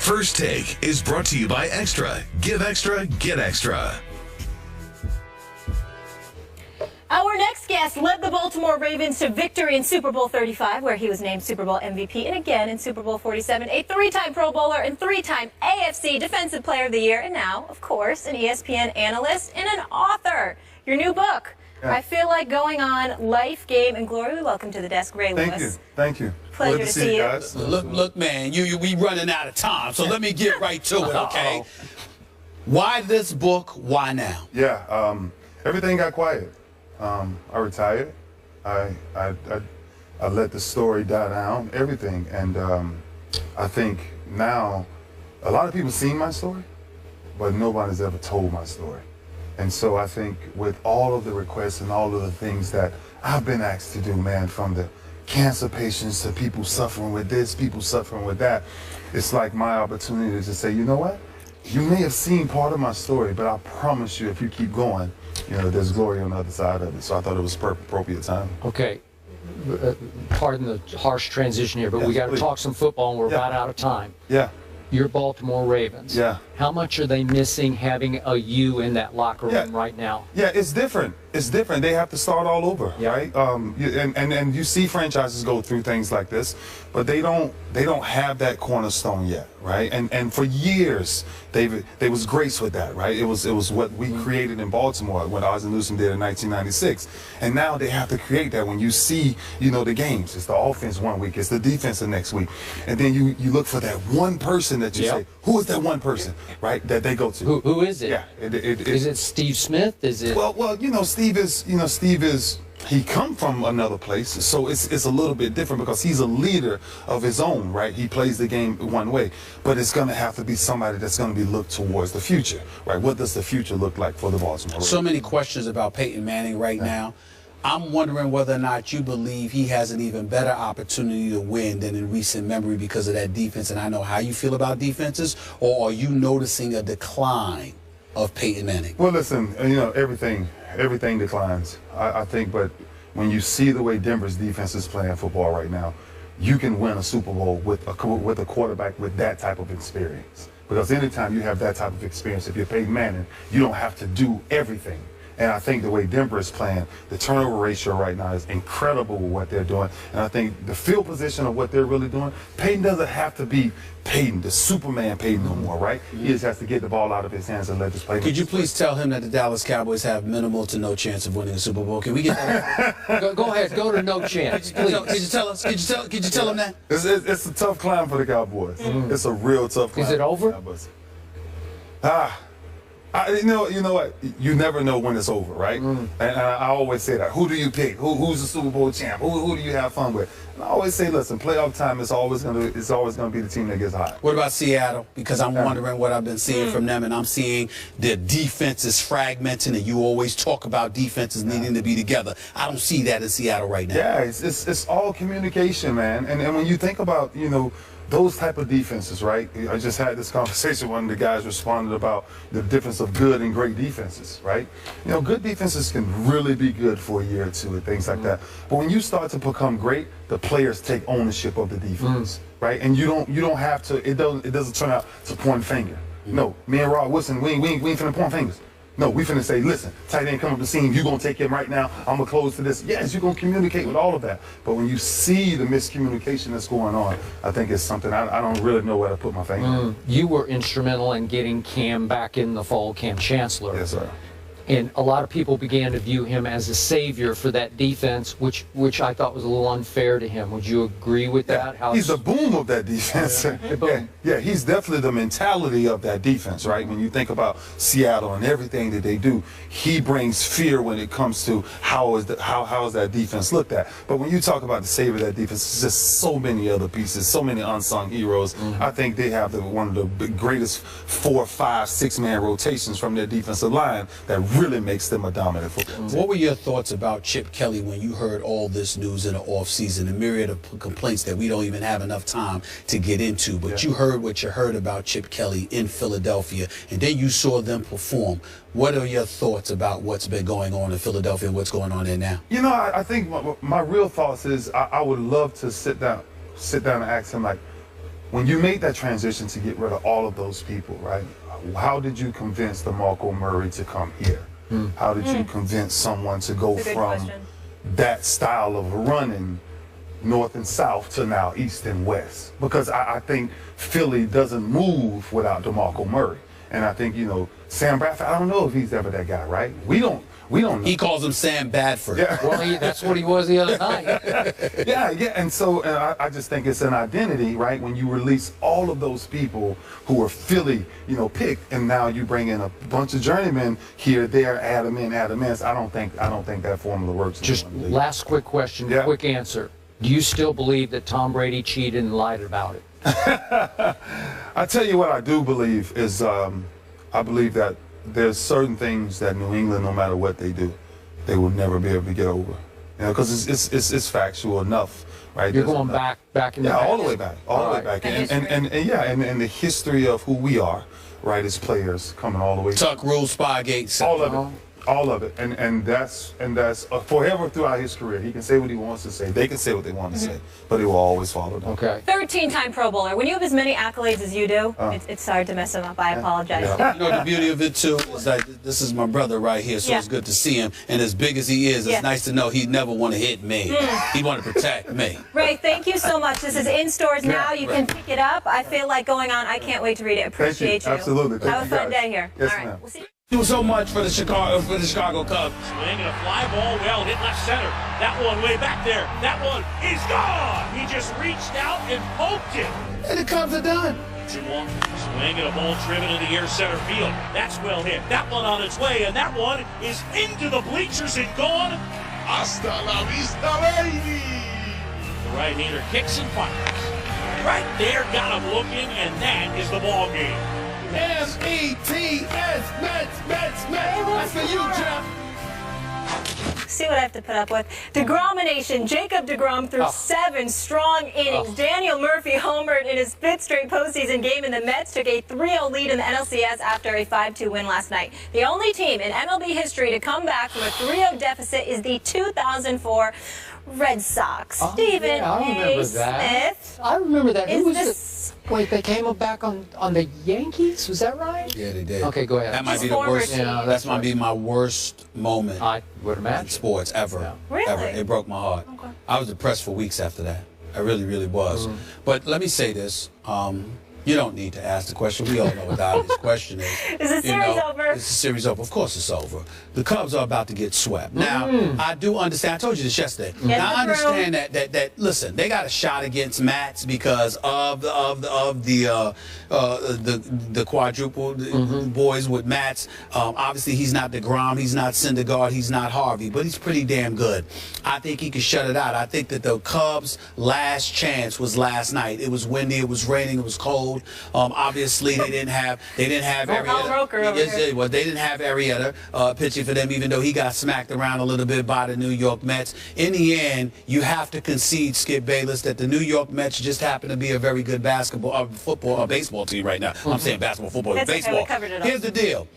First Take is brought to you by Extra. Give Extra, get Extra. Our next guest led the Baltimore Ravens to victory in Super Bowl 35, where he was named Super Bowl MVP, and again in Super Bowl 47, a three-time Pro Bowler and three-time AFC Defensive Player of the Year, and now, of course, an ESPN analyst and an author. Your new book, I Feel Like Going On, Life, Game, and Glory. Welcome to the desk, Ray Lewis. Thank you. Pleasure to see you. Guys. Look, man, we running out of time, so let me get right to it, okay? Why this book? Why now? Yeah, everything got quiet. I retired. I let the story die down, everything, and I think now a lot of people seen my story, but nobody's ever told my story. And so I think with all of the requests and all of the things that I've been asked to do, man, from the cancer patients to people suffering with this, people suffering with that, it's like my opportunity to say, you know what? You may have seen part of my story, but I promise you, if you keep going, you know, there's glory on the other side of it. So I thought it was appropriate time. Okay. Pardon the harsh transition here, but we got to talk some football, and we're about out of time. Yeah. Your Baltimore Ravens. Yeah. How much are they missing having a you in that locker room right now? Yeah, it's different. It's different. They have to start all over, right? And you see franchises go through things like this, but they don't have that cornerstone yet, right? And for years they was graced with that, right? It was what we created in Baltimore, what Oz and Newsom did in 1996, and now they have to create that. When you see, you know, the games, it's the offense one week, it's the defense the next week, and then you look for that one person that you say, who is that one person, right? That they go to. Who is it? Yeah, is it Steve Smith? Is it? Well, you know, Steve is he come from another place, so it's a little bit different because he's a leader of his own, right? He plays the game one way, but it's going to have to be somebody that's going to be looked towards the future, right? What does the future look like for the Baltimore Ravens? So many questions about Peyton Manning right now. I'm wondering whether or not you believe he has an even better opportunity to win than in recent memory because of that defense, and I know how you feel about defenses, or are you noticing a decline of Peyton Manning? Well, listen, you know, everything declines. I think, but when you see the way Denver's defense is playing football right now, you can win a Super Bowl with a quarterback with that type of experience. Because anytime you have that type of experience, if you're Peyton Manning, you don't have to do everything. And I think the way Denver is playing, the turnover ratio right now is incredible with what they're doing. And I think the field position of what they're really doing, Peyton doesn't have to be Peyton, the Superman Peyton no more, right? He just has to get the ball out of his hands and let this play. Could you please tell him that the Dallas Cowboys have minimal to no chance of winning a Super Bowl? Can we get that? Go ahead, go to no chance, please. Could you tell us? Could you tell him that? It's a tough climb for the Cowboys. It's a real tough climb. Is it over? You know what? You never know when it's over, right? And I always say that. Who do you pick? Who's the Super Bowl champ? Who do you have fun with? And I always say, listen, playoff time is always gonna be the team that gets hot. What about Seattle? Because I'm wondering what I've been seeing from them, and I'm seeing their defense is fragmenting, and you always talk about defenses needing to be together. I don't see that in Seattle right now. Yeah, it's all communication, man. And when you think about, you know, those type of defenses, right? I just had this conversation. One of the guys responded about the difference of good and great defenses, right? You know, good defenses can really be good for a year or two and things like that. But when you start to become great, the players take ownership of the defense, right? And you don't have to. It doesn't turn out to point finger. No, me and Rod Wilson, we ain't finna point fingers. No, we finna say, listen, tight end come up the seam, you gonna take him right now, I'm gonna close to this. Yes, you're gonna communicate with all of that. But when you see the miscommunication that's going on, I think it's something I don't really know where to put my finger on. You were instrumental in getting Cam back in the fall, Cam Chancellor. Yes, sir. And a lot of people began to view him as a savior for that defense, which I thought was a little unfair to him. Would you agree with that? How he's the boom of that defense. Yeah, he's definitely the mentality of that defense, right? When you think about Seattle and everything that they do, he brings fear when it comes to how is that defense looked at. But when you talk about the savior of that defense, it's just so many other pieces, so many unsung heroes. I think they have one of the greatest 4, 5, 6-man rotations from their defensive line that really makes them a dominant football team. What were your thoughts about Chip Kelly when you heard all this news in the offseason, a myriad of complaints that we don't even have enough time to get into, but you heard what you heard about Chip Kelly in Philadelphia, and then you saw them perform. What are your thoughts about what's been going on in Philadelphia and what's going on there now? You know, I think my real thoughts is I would love to sit down and ask him, like, when you made that transition to get rid of all of those people, right? How did you convince DeMarco Murray to come here? How did you convince someone to go That's a good from question. that style of running north and south to now east and west? Because I think Philly doesn't move without DeMarco Murray. And I think, you know, Sam Bradford, I don't know if he's ever that guy, right? We don't know. He calls him Sam Badford. Yeah. Well, that's what he was the other night. Yeah, and so I just think it's an identity, right? When you release all of those people who were Philly, you know, picked, and now you bring in a bunch of journeymen here, there, add them in. I don't think that formula works. Just last quick question, Yeah. quick answer. Do you still believe that Tom Brady cheated and lied about it? I tell you what I do believe is I believe that there's certain things that New England, no matter what they do, they will never be able to get over. You know, because it's factual enough, right? You're There's going enough. back in the Yeah, past? all the way back, all the way back, And and the history of who we are, right, as players, coming all the way. Tuck rule, Spygate. All of it. All of it, and that's forever throughout his career. He can say what he wants to say. They can say what they want to say, but he will always follow them. Okay. 13-time Pro Bowler. When you have as many accolades as you do, it's hard to mess him up. I apologize. Yeah. You know, the beauty of it, too, is that this is my brother right here, so Yeah. it's good to see him. And as big as he is, Yeah. it's nice to know he never want to hit me. He want to protect me. Ray, thank you so much. This is in stores now. You can pick it up. I feel like going on. I can't wait to read it. Appreciate you. Absolutely. Thank Have a you, fun guys. day here. Yes, All right. ma'am. We'll see you. Do so much for the Chicago Cubs. Swing and a fly ball, well hit left center. That one way back there. That one is gone. He just reached out and poked it. And the Cubs are done. 2-1. Swing and a ball driven in the air center field. That's well hit. That one on its way, and that one is into the bleachers and gone. Hasta la vista, baby. The right-hander kicks and fires. Right there, got him looking, and that is the ball game. M-E-T-S, Mets. That's for you, Jeff. See what I have to put up with. DeGrom-ination. Jacob DeGrom threw 7 strong innings. Daniel Murphy homered in his 5th straight postseason game, and the Mets took a 3-0 lead in the NLCS after a 5-2 win last night. The only team in MLB history to come back from a 3-0 deficit is the 2004 Red Sox. Stephen I remember A. that. Smith. I remember that. Is Who was this- Wait, they came back on the Yankees? Was that right? Yeah, they did. Okay, go ahead. That might be the Former worst. team. Yeah, That might be my worst moment I would in imagine. sports ever. Yeah. Really? Ever. It broke my heart. Okay. I was depressed for weeks after that. I really, really was. But let me say this. You don't need to ask the question. We all know what the obvious question is. Is the series over? Is the series over? Of course it's over. The Cubs are about to get swept. Now, I do understand. I told you this yesterday. Get Now, I the room. understand that listen, they got a shot against Mats because of the quadruple boys with Mats. Obviously, he's not DeGrom, he's not Syndergaard, he's not Harvey, but he's pretty damn good. I think he can shut it out. I think that the Cubs' last chance was last night. It was windy, it was raining, it was cold. Obviously, they didn't have Al Roker over here. Well, they didn't have Arrieta pitching for them, even though he got smacked around a little bit by the New York Mets. In the end, you have to concede, Skip Bayless, that the New York Mets just happen to be a very good baseball team right now. I'm saying basketball, football, That's okay, baseball. we covered it all. Here's the deal.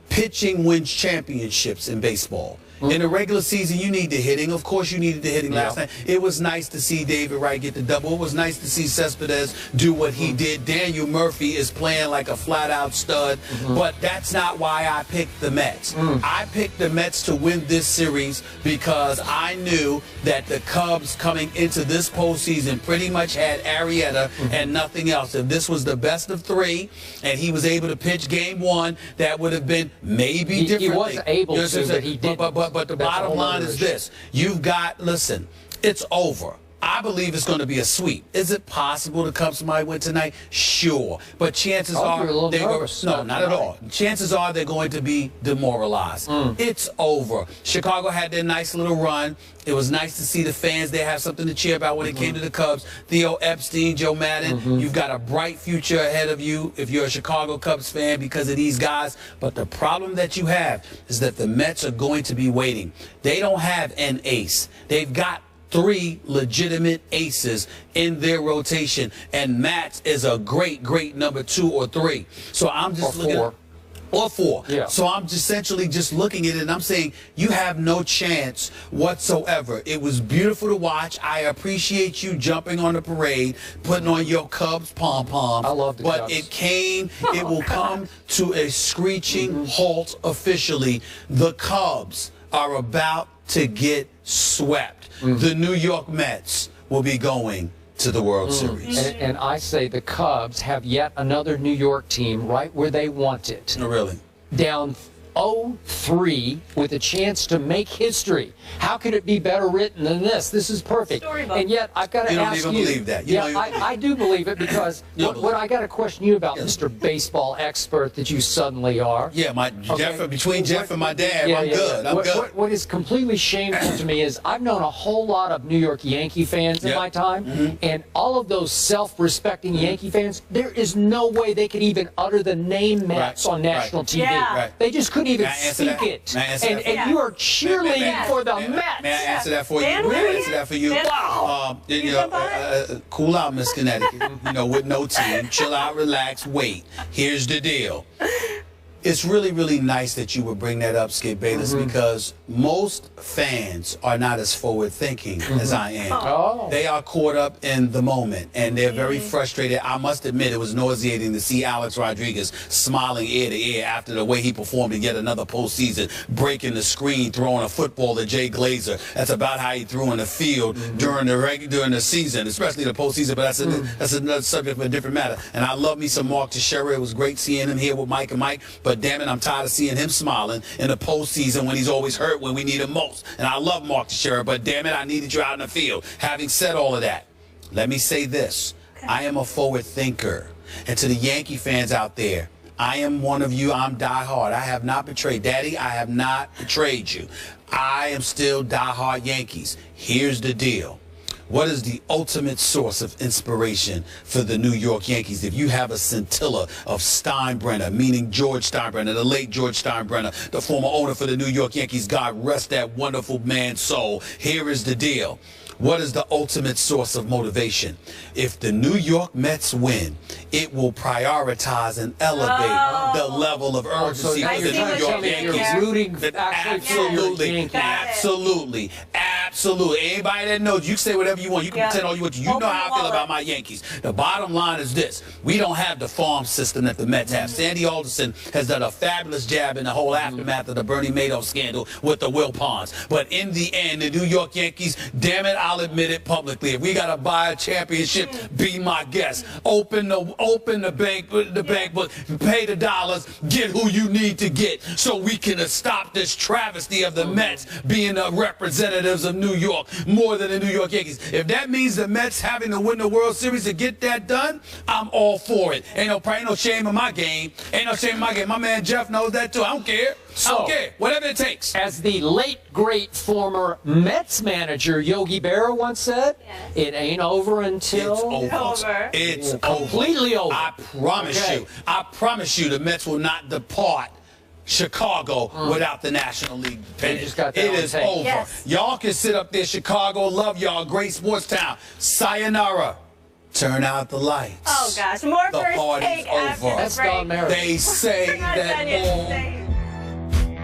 Pitching wins championships in baseball. In the regular season, you need the hitting. Of course, you needed the hitting last night. It was nice to see David Wright get the double. It was nice to see Cespedes do what he did. Daniel Murphy is playing like a flat-out stud. But that's not why I picked the Mets. I picked the Mets to win this series because I knew that the Cubs coming into this postseason pretty much had Arrieta and nothing else. If this was the best of 3 and he was able to pitch game 1, that would have been maybe different. He was able You know what I'm to, saying? but he didn't. But the That's a bottom whole line other is issue. this. You've got, listen, it's over. I believe it's going to be a sweep. Is it possible the Cubs might win tonight? Sure. But chances Oh, are you're a little they're nervous no, about not at tonight. all. Chances are they're going to be demoralized. It's over. Chicago had their nice little run. It was nice to see the fans. They have something to cheer about when it came to the Cubs. Theo Epstein, Joe Madden, you've got a bright future ahead of you if you're a Chicago Cubs fan because of these guys. But the problem that you have is that the Mets are going to be waiting. They don't have an ace. They've got 3 legitimate aces in their rotation, and Mats is a great number 2 or 3. So I'm just Or looking 4. at Or 4. Yeah. So I'm just essentially just looking at it and I'm saying you have no chance whatsoever. It was beautiful to watch. I appreciate you jumping on the parade, putting on your Cubs pom-poms. I love the But Cubs. it will come to a screeching halt officially. The Cubs are about to get swept. The New York Mets will be going to the World Series. And I say the Cubs have yet another New York team right where they want it. Oh, really? Down 0-3 with a chance to make history. How could it be better written than this? This is perfect. Storybook. And yet, I've got to ask you. You don't even believe that. I do believe it because what I got to question you about, Mr. Baseball expert that you suddenly are. Yeah, between Jeff and my dad, I'm good. I'm good. What is completely shameful to me is I've known a whole lot of New York Yankee fans in my time, and all of those self-respecting Yankee fans, there is no way they could even utter the name Mets on national TV. Yeah. They just couldn't even May I answer speak that? it. May I answer that for And you? you are cheerleading for the Mets. May I answer that for you? Dan, May I will answer you? that for you? Dan, Wow. Cool out, Miss Connecticut. With no team. Chill out, relax, wait. Here's the deal. It's really, really nice that you would bring that up, Skip Bayless, because most fans are not as forward-thinking as I am. Oh. They are caught up in the moment, and they're very frustrated. I must admit, it was nauseating to see Alex Rodriguez smiling ear to ear after the way he performed in yet another postseason, breaking the screen, throwing a football to Jay Glazer. That's about how he threw in the field during the season, especially the postseason, but that's another subject for a different matter. And I love me some Mark Teixeira. It was great seeing him here with Mike and Mike. But damn it, I'm tired of seeing him smiling in the postseason when he's always hurt when we need him most. And I love Mark Teixeira, but damn it, I needed you out in the field. Having said all of that, let me say this. I am a forward thinker. And to the Yankee fans out there, I am one of you. I'm diehard. I have not betrayed. Daddy, I have not betrayed you. I am still diehard Yankees. Here's the deal. What is the ultimate source of inspiration for the New York Yankees? If you have a scintilla of Steinbrenner, meaning George Steinbrenner, the late George Steinbrenner, the former owner for the New York Yankees, God rest that wonderful man's soul. Here is the deal. What is the ultimate source of motivation? If the New York Mets win, it will prioritize and elevate the level of urgency for the New York Yankees. You're rooting actually for your Yankees. Absolutely. Absolutely. Anybody that knows, you can say whatever you want. You can pretend all you want to. You know how I feel about my Yankees. The bottom line is this. We don't have the farm system that the Mets have. Sandy Alderson has done a fabulous job in the whole aftermath of the Bernie Madoff scandal with the Will Ponds. But in the end, the New York Yankees, damn it, I'll admit it publicly. If we got to buy a championship, be my guest. Open the bank book, pay the dollars, get who you need to get so we can stop this travesty of the Mets being the representatives of New York more than the New York Yankees. If that means the Mets having to win the World Series to get that done, I'm all for it. Ain't no shame in my game. Ain't no shame in my game. My man Jeff knows that too. I don't care. I don't care. Whatever it takes. As the late, great former Mets manager Yogi Berra once said, it ain't over until it's over. It's completely over. I promise you. I promise you the Mets will not depart Chicago without the National League pennant. It is over. Yes. Y'all can sit up there, Chicago. Love y'all. Great sports town. Sayonara. Turn out the lights. Oh, gosh. More the first party's take after over. the That's break. Don Merritt. They say We're not that done yet. all